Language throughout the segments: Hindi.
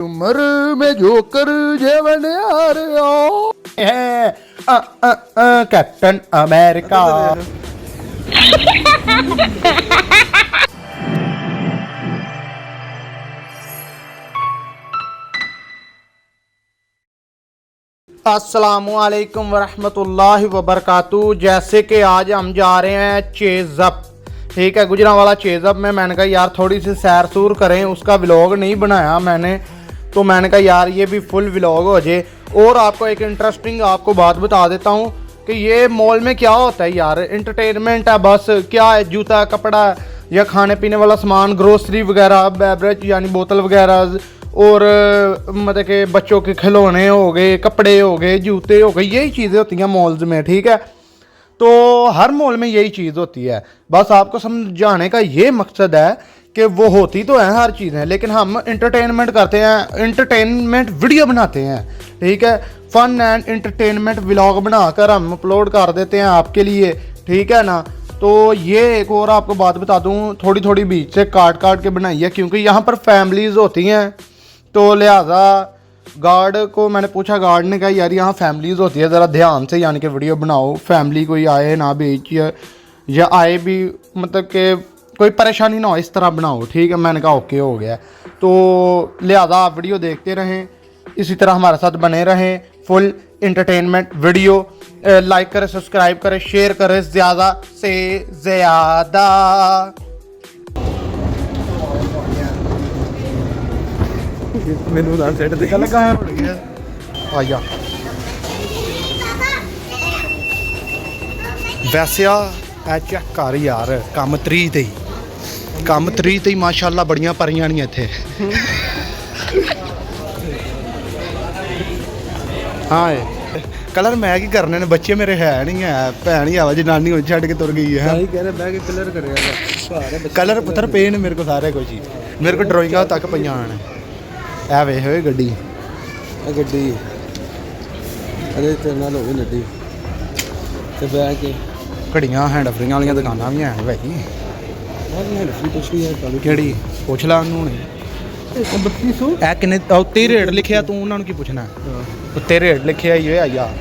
उम्र में जोकर जेवन आ रहा है कैप्टन अमेरिका। अस्सलामुअलैकुम वरहमतुल्लाहि वबरकातुहू। जैसे कि आज हम जा रहे हैं चेज़अप, ठीक है, गुजरांवाला चेज़अप में। मैंने कहा यार थोड़ी सी सैर सूर करें, उसका व्लॉग नहीं बनाया मैंने, तो मैंने कहा यार ये भी फुल व्लॉग हो जाए। और आपको एक इंटरेस्टिंग आपको बात बता देता हूँ कि ये मॉल में क्या होता है यार, इंटरटेनमेंट है बस। क्या है, जूता कपड़ा या खाने पीने वाला सामान, ग्रोसरी वगैरह, बेवरेज यानी बोतल वगैरह, और मतलब कि बच्चों के खिलौने हो गए, कपड़े हो गए, जूते हो गए, यही चीज़ें होती हैं मॉल्स में, ठीक है। तो हर मॉल में यही चीज़ होती है। बस आपको समझाने का ये मकसद है कि वो होती तो है हर चीज़ें, लेकिन हम इंटरटेनमेंट करते हैं, इंटरटेनमेंट वीडियो बनाते हैं, ठीक है। फन एंड इंटरटेनमेंट व्लॉग बनाकर हम अपलोड कर देते हैं आपके लिए, ठीक है ना। तो ये एक और आपको बात बता दूं, थोड़ी थोड़ी बीच से काट काट के बनाई है, क्योंकि यहाँ पर फैमिलीज़ होती हैं, तो लिहाजा गार्ड को मैंने पूछा, गार्ड ने कहा यार यहाँ फैमिलीज़ होती है, ज़रा ध्यान से यानी कि वीडियो बनाओ, फैमिली कोई आए ना बीच या आए भी, मतलब कि कोई परेशानी ना हो, इस तरह बनाओ, ठीक है। मैंने कहा ओके हो गया। तो लिहाजा आप वीडियो देखते रहें, इसी तरह हमारे साथ बने रहें, फुल इंटरटेनमेंट वीडियो। लाइक करें, सब्सक्राइब करें, शेयर करें ज़्यादा से ज़्यादा। ਮੈਨੂੰ ਨਾ ਸੈੱਟ ਦੇ लगा है उड़ गया आया। वैसे आ चेक कर यार, कम 3 ਤੇ ਹੀ, ਕੰਮ 3 ਤੇ ਹੀ ਮਾਸ਼ਾਅੱਲਾ ਬੜੀਆਂ ਪਰੀਆਂ ਨਹੀਂ ਇੱਥੇ। ਹਾਂ ਕਲਰ ਮੈਂ ਕੀ ਕਰਨੇ ਨੇ, ਬੱਚੇ ਮੇਰੇ ਹੈ ਨਹੀਂ ਹੈ, ਭੈਣ ਹੀ ਆਵਾ ਜਨਾਨੀ ਉਹ ਛੱਡ ਕੇ ਤੁਰ ਗਈ ਹੈ। ਸਹੀ ਕਹਿ ਰਿਹਾ, ਬਹਿ ਕੇ ਕਲਰ ਕਰਿਆ ਕਲਰ ਪੁੱਤਰ ਪਏ ਨੇ ਮੇਰੇ ਕੋਲ ਸਾਰੇ ਕੁਝ ਹੀ, ਮੇਰੇ ਕੋਲ ਡਰਾਇੰਗਾਂ ਤੱਕ ਪਈਆਂ ਹਨ। ਇਹ ਵੇਖ ਓਏ ਗੱਡੀ, ਇਹ ਗੱਡੀ ਅਰੇ ਤੇਰੇ ਨਾਲ ਹੋ ਗਈ ਨੱਡੀ ਤੇ ਬਹਿ ਕੇ ਘੜੀਆਂ ਹੈਂਡ ਫਰੀਆਂ ਵਾਲੀਆਂ ਦੁਕਾਨਾਂ ਵੀ ਹਨ ਭਾਈ। ਕਿਹੜੀ ਪੁੱਛ ਲਾ ਉਹਨੂੰ ਨੇ। 3200 ਇਹ ਕਿੰਨੇ ਉੱਤੇ ਰੇਟ ਲਿਖਿਆ, ਤੂੰ ਉਹਨਾਂ ਨੂੰ ਕੀ ਪੁੱਛਣਾ, ਉੱਤੇ ਰੇਟ ਲਿਖਿਆ ਹੀ ਹੋਇਆ ਯਾਰ।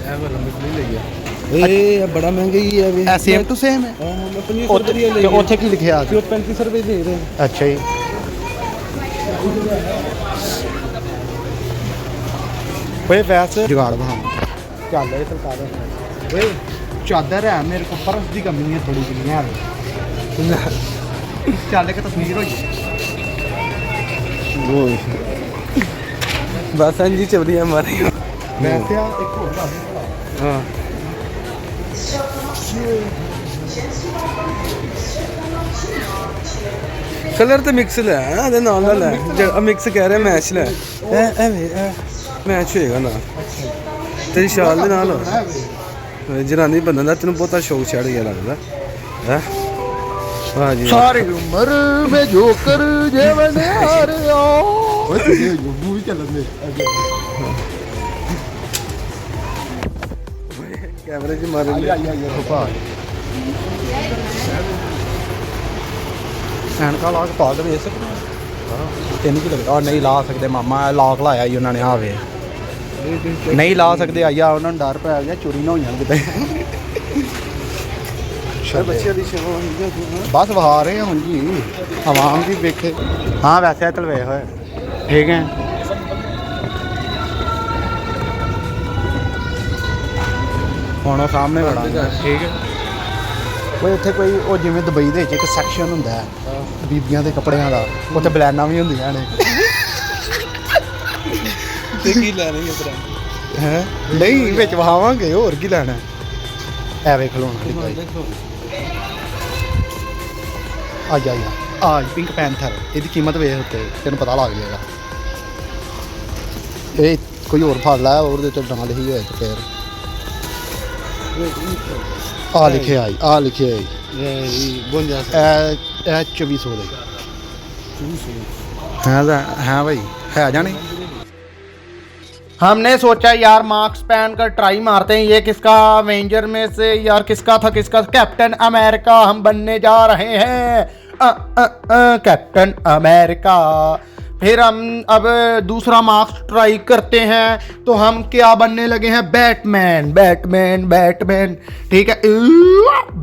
ਇਹ ਵਾਲਾ ਮਿਲ ਲਈ ਆ, ਇਹ ਬੜਾ ਮਹਿੰਗਾ ਹੀ ਹੈ। ਇਹ ਸੇਮ ਟੂ ਸੇਮ ਹੈ। ਹਾਂ ਮੈਂ 500 ਰੁਪਏ ਲਈ, ਉੱਥੇ ਕੀ ਲਿਖਿਆ? 3500 ਰੁਪਏ ਦੇ ਰਹੇ। ਅੱਛਾ ਜੀ। ਓਏ ਵੈਸੇ ਜੁਗਾੜ ਬਣਾ ਚੱਲ, ਇਹ ਤਲਕਾ ਦੇ ਓਏ। ਚਾਦਰ ਹੈ ਮੇਰੇ ਕੋਲ, ਪਰਸ ਦੀ ਕਮੀ ਹੈ ਥੋੜੀ ਜਿਹੀ ਯਾਰ। ਚੱਲ ਇੱਕ ਤਸਵੀਰ ਹੋਈ ਬਸ ਅੰਜੀ ਚਵਲੀਆਂ ਮਾਰੀ। ਵੈਸੇ ਆ ਇੱਕ ਹੋਰ ਦੱਸ। ਹਾਂ ਕਲਰ ਤੇ ਮਿਕਸ ਲੈ ਇਹਦੇ ਨਾਲ ਦਾ ਲੈ, ਜਿਹੜਾ ਮਿਕਸ ਕਹਿ ਰਿਹਾ ਮੈਚ ਲੈ, ਇਹ ਮੈਚ ਹੋਏਗਾ ਨਾ ਤੇਰੀ ਸ਼ਾਲ ਦੇ ਨਾਲ। ਜਨਾਨੀ ਬੰਦਨ ਦਾ ਤੈਨੂੰ ਬਹੁਤਾ ਸ਼ੌਕ ਚੜ ਗਿਆ ਲੱਗਦਾ ਹੈ। ਵਾਹ ਜੀ ਸਾਰੀ ਉਮਰ ਮੈਂ ਜੋਕਰ ਜੇਵਨ ਆ ਰਿਹਾ। ਓਏ ਤੇ ਮੂਵੀ ਚੱਲਦੇ ਕੈਮਰੇ 'ਚ ਮਾਰ ਆਈ ਭਾਈ। ਐਨਕਾਂ ਲਾ ਕੇ ਪਾ ਦੇ ਵੇਸ ਤੈਨੂੰ ਕੀ ਲੱਗਦਾ? ਨਹੀਂ ਲਾ ਸਕਦੇ ਮਾਮਾ, ਲੌਕ ਲਾਇਆ ਹੀ ਉਹਨਾਂ ਨੇ। ਆਵੇ ਨਹੀਂ ਲਾ ਸਕਦੇ ਆਇਆ, ਉਹਨਾਂ ਨੂੰ ਡਰ ਪੈ ਗਿਆ ਚੋਰੀ ਨਾ ਹੋ ਜਾਣ ਕਿਤੇ। ਬੱਚਿਆਂ ਦੀ ਸੇਵਾ ਹੁੰਦੀ। ਬਸ ਵਹਾ ਰਹੇ ਹੁਣ ਜੀ, ਆਵਾਮ ਵੀ ਵੇਖੇ। ਹਾਂ ਵੈਸੇ ਤਲਵੇ ਹੋਏ ਠੀਕ ਹੈ। ਹੁਣ ਉਹ ਸਾਹਮਣੇ ਵੜਾਂਗੇ, ਠੀਕ ਹੈ। ਕੋਈ ਉੱਥੇ ਕੋਈ ਉਹ ਜਿਵੇਂ ਦੁਬਈ ਦੇ ਵਿੱਚ ਇੱਕ ਸੈਕਸ਼ਨ ਹੁੰਦਾ ਹੈ ਬੀਬੀਆਂ ਦੇ ਕੱਪੜਿਆਂ ਦਾ, ਉੱਥੇ ਬਲੈਨਾਂ ਵੀ ਹੁੰਦੀਆਂ ਨੇ। ਤੇ ਕੀ ਲੈਣਾ ਹੈ ਨਹੀਂ ਵਿੱਚ ਵਹਾਵਾਂਗੇ, ਹੋਰ ਕੀ ਲੈਣਾ। ਐ ਵੇਖ ਖਲੋਣਾ ਆ ਜਾ ਆ ਪਿੰਕ ਪੈਂਥਰ, ਇਹਦੀ ਕੀਮਤ ਵੇਖ ਉੱਤੇ, ਤੈਨੂੰ ਪਤਾ ਲੱਗ ਜਾਏਗਾ। ਇਹ ਕੋਈ ਹੋਰ ਫੜ ਲਾ, ਉਹਦੇ ਉੱਤੇ ਡਾਂ ਲਿਖੀ ਹੋਏ ਤੇ ਫਿਰ ਆ ਲਿਖਿਆ ਆਈ, ਆ ਲਿਖਿਆ ਆਈ। ਇਹ 2400 ਦਾ है भाई, है जाने। हमने सोचा यार मास्क पहन कर ट्राई मारते हैं, ये किसका अवेंजर में से यार किसका था, किसका कैप्टन अमेरिका हम बनने जा रहे हैं। Captain America. फिर हम अब दूसरा मास्क ट्राई करते हैं, तो हम क्या बनने लगे हैं? Batman Batman Batman. ठीक है,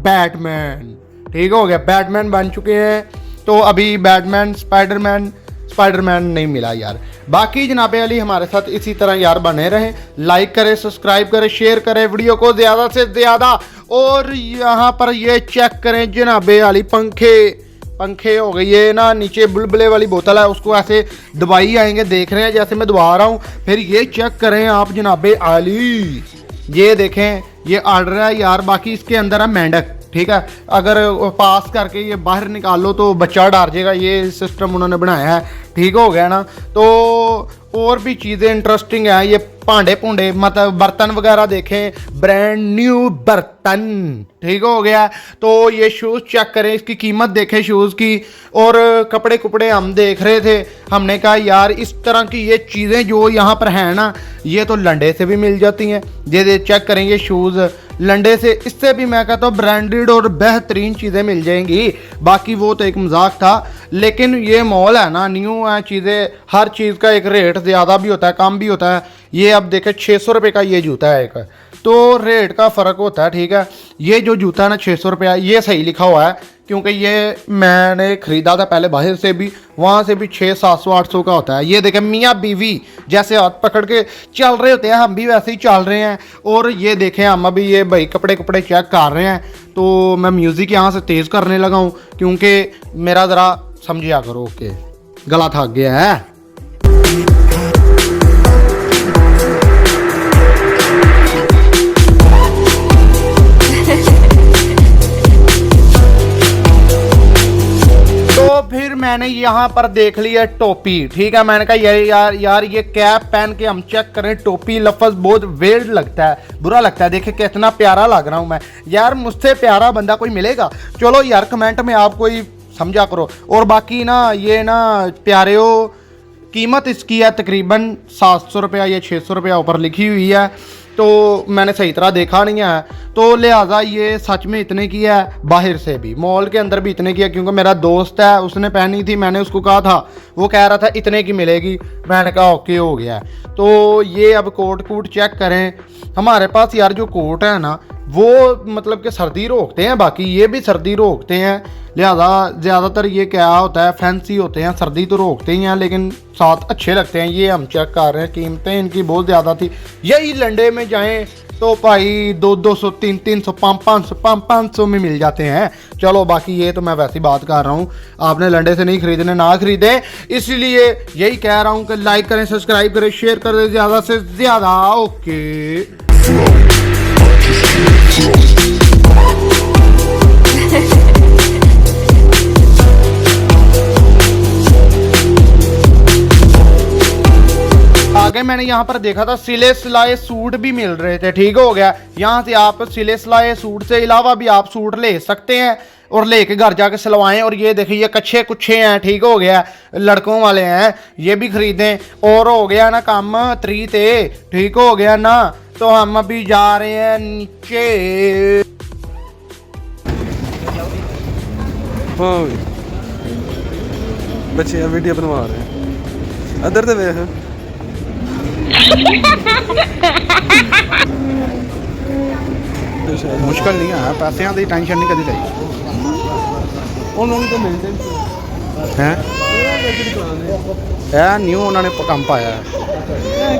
बैटमैन। ठीक हो गया, बैटमैन बन चुके हैं। तो अभी बैटमैन स्पाइडरमैन नहीं मिला यार। बाकी जनाबे अली हमारे साथ इसी तरह यार बने रहें, लाइक करें, सब्सक्राइब करें, शेयर करें वीडियो को ज़्यादा से ज़्यादा। और यहाँ पर ये चेक करें जनाबे अली, पंखे हो गई, ये ना नीचे बुलबुले वाली बोतल है, उसको ऐसे दबाई आएंगे, देख रहे हैं जैसे मैं दबा रहा हूँ। फिर ये चेक करें आप जनाबे आली, ये देखें, ये ऑर्डर है यार। बाकी इसके अंदर है मेंढक। ठीक है, अगर पास करके ये बाहर निकालो तो बच्चा डर जाएगा, ये सिस्टम उन्होंने बनाया है। ठीक हो गया ना। तो और भी चीज़ें इंटरेस्टिंग हैं, ये भांडे भूंडे मतलब बर्तन वगैरह देखें, ब्रांड न्यू बर्तन। ठीक हो गया। तो ये शूज़ चेक करें, इसकी कीमत देखें शूज़ की। और कपड़े कुपड़े हम देख रहे थे, हमने कहा यार इस तरह की ये चीज़ें जो यहाँ पर हैं ना, ये तो लंडे से भी मिल जाती हैं। ये चेक करेंगे शूज़ लंडे से, इससे भी मैं कहता हूँ ब्रांडेड और बेहतरीन चीज़ें मिल जाएंगी। बाकी वो तो एक मजाक था, लेकिन ये मॉल है ना, न्यू है चीज़ें, हर चीज़ का एक रेट ज़्यादा भी होता है, कम भी होता है। ये अब देखें 600 रुपये का ये जूता है एक, तो रेट का फ़र्क होता है। ठीक है, ये जो जूता है ना 600 रुपया, ये सही लिखा हुआ है, क्योंकि ये मैंने ख़रीदा था पहले बाहर से भी, वहाँ से भी 600, 700, 800 का होता है। ये देखें मियाँ बीवी जैसे हाथ पकड़ के चल रहे होते हैं, हम भी वैसे ही चल रहे हैं। और ये देखें हम अभी ये भाई कपड़े चेक कर रहे हैं, तो मैं म्यूज़िक यहाँ से तेज़ करने लगा हूँ, क्योंकि मेरा ज़रा समझिया करो कि गला थक गया है। तो फिर मैंने यहाँ पर देख लिया टोपी। ठीक है, मैंने कहा यार ये कैप पहन के हम चेक करें टोपी। लफ्ज़ बहुत वेल्ड लगता है, बुरा लगता है। देखिए कितना प्यारा लग रहा हूँ मैं यार, मुझसे प्यारा बंदा कोई मिलेगा? चलो यार कमेंट में आप कोई समझा करो। और बाकी ना ये ना प्यारे हो, कीमत इसकी है तकरीबन 700 रुपया या 600 रुपया ऊपर लिखी हुई है, तो मैंने सही तरह देखा नहीं है, तो लिहाजा ये सच में इतने की है। बाहर से भी मॉल के अंदर भी इतने की है, क्योंकि मेरा दोस्त है उसने पहनी थी, मैंने उसको कहा था, वो कह रहा था इतने की मिलेगी, मैंने कहा ओके हो गया। तो ये अब कोट चेक करें। हमारे पास यार जो कोट है ना, वो मतलब कि सर्दी रोकते हैं, बाकी ये भी सर्दी रोकते हैं। लिहाजा ज़्यादातर ये क्या होता है, फैंसी होते हैं, सर्दी तो रोकते ही हैं, लेकिन साथ अच्छे लगते हैं। ये हम चेक कर रहे हैं, कीमतें इनकी बहुत ज़्यादा थी। यही लंडे में जाएं तो भाई 200, 300, 500 में मिल जाते हैं। चलो बाकी ये तो मैं वैसी बात कर रहा हूँ, आपने लंडे से नहीं खरीदने, ना खरीदें। इसलिए यही कह रहा हूँ कि लाइक करें, सब्सक्राइब करें, शेयर करें ज़्यादा से ज़्यादा। ओके। आगे मैंने यहाँ पर देखा था सिले सिलाए सूट भी मिल रहे थे। ठीक हो गया, यहाँ से आप सिले सिलाए सूट से अलावा भी आप सूट ले सकते हैं और लेके घर जाके सिलवाएं। और ये देखिए ये कच्छे कुच्छे हैं, ठीक हो गया, लड़कों वाले हैं, ये भी खरीदें। और हो गया ना काम 3 ते, ठीक हो गया ना। तो हम अभी जा रहे हैं नीचे। हाँ बच्चे वीडियो बनवा रहे हैं, अदर तो वेख मुश्किल नहीं है, पैसों की टेंशन नहीं कभी ली उन्होंने तो मिलते है। न्यू उन्होंने काम पाया है।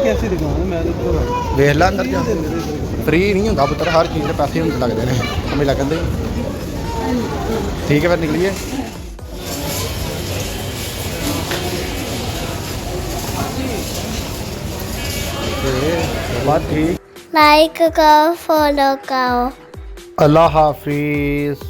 कैसी दुकान है, मैं तो वेख ला अंदर जा, फ्री नहीं होता पुत्र, हर चीज़ के पैसे लगते हैं, हमें लगते। ठीक है फिर निकलिए। बात ठीक, लाइक करो, फॉलो करो। अल्लाह हाफिज़।